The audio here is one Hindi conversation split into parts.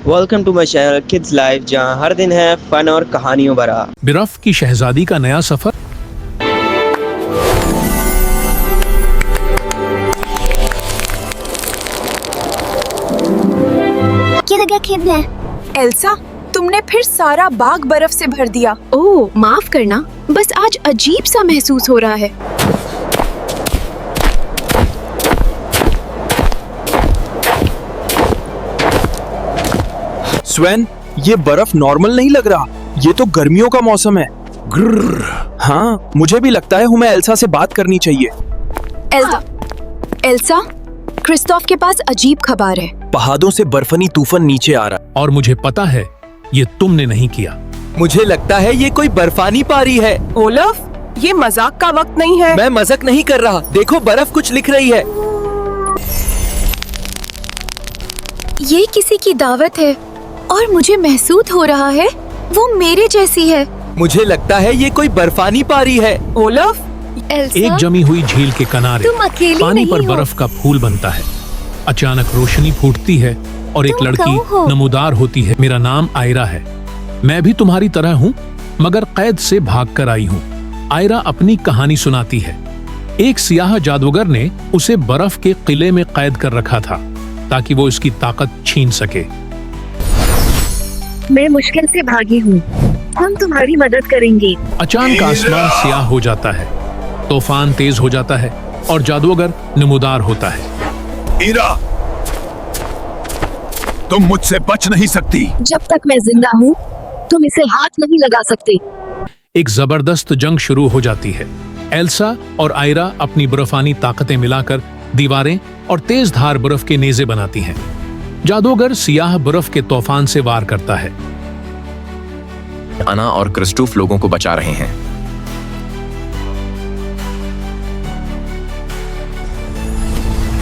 Welcome to my channel kids life, जहाँ हर दिन है फन और कहानियों भरा। बर्फ की शहजादी का नया सफर। क्या लगा खेलना है? एल्सा, तुमने फिर सारा बाग बर्फ से भर दिया। ओह, माफ करना, बस आज अजीब सा महसूस हो रहा है। स्वेन, ये बर्फ नॉर्मल नहीं लग रहा। ये तो गर्मियों का मौसम है। हाँ, मुझे भी लगता है हमें एल्सा से बात करनी चाहिए। एल्सा, क्रिस्टोफ के पास अजीब खबर है। पहाड़ों से बर्फनी तूफान नीचे आ रहा है। और मुझे पता है ये तुमने नहीं किया। मुझे लगता है ये कोई बर्फानी पारी है। ओलफ, ये मजाक का वक्त नहीं है। मैं मजाक नहीं कर रहा। देखो, बर्फ कुछ लिख रही है। ये किसी की दावत है और मुझे महसूस हो रहा है वो मेरे जैसी है। मुझे लगता है ये कोई बर्फानी पारी है। ओलफ, एल्सा, एक जमी हुई झील के किनारे तुम अकेली पानी नहीं पर हो। बर्फ का फूल बनता है। अचानक रोशनी फूटती है और एक तुम लड़की कौन हो? नमूदार होती है। मेरा नाम आयरा है। मैं भी तुम्हारी तरह हूँ, मगर कैद से भागकर आई हूँ। आयरा अपनी कहानी सुनाती है। एक सियाह जादूगर ने उसे बर्फ के किले में कैद कर रखा था ताकि वो इसकी ताकत छीन सके। मैं मुश्किल से भागी हूँ। हम तुम्हारी मदद करेंगे। अचानक आसमान सियाह हो जाता है, तूफान तेज हो जाता है और जादूगर नमूदार होता है। ईरा, तुम मुझसे बच नहीं सकती। जब तक मैं जिंदा हूँ तुम इसे हाथ नहीं लगा सकते। एक जबरदस्त जंग शुरू हो जाती है। एल्सा और आयरा अपनी बर्फानी ताकतें मिलाकर दीवारें और तेज धार बर्फ के नेज़े बनाती हैं। जादूगर सियाह बर्फ के तूफान से वार करता है। अना और क्रिस्टोफ लोगों को बचा रहे हैं।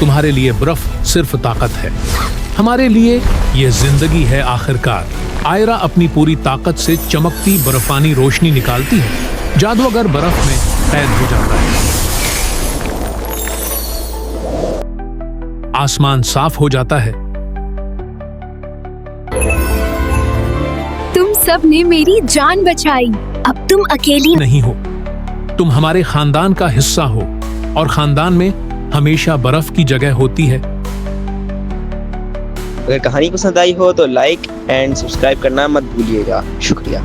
तुम्हारे लिए बर्फ सिर्फ ताकत है, हमारे लिए ये जिंदगी है आखिरकार। आयरा अपनी पूरी ताकत से चमकती बर्फानी रोशनी निकालती है। जादूगर बर्फ में कैद हो जाता है। आसमान साफ हो जाता है। तुम सब ने मेरी जान बचाई। अब तुम अकेली नहीं हो, तुम हमारे खानदान का हिस्सा हो और खानदान में हमेशा बर्फ की जगह होती है। अगर कहानी पसंद आई हो तो लाइक एंड सब्सक्राइब करना मत भूलिएगा। शुक्रिया।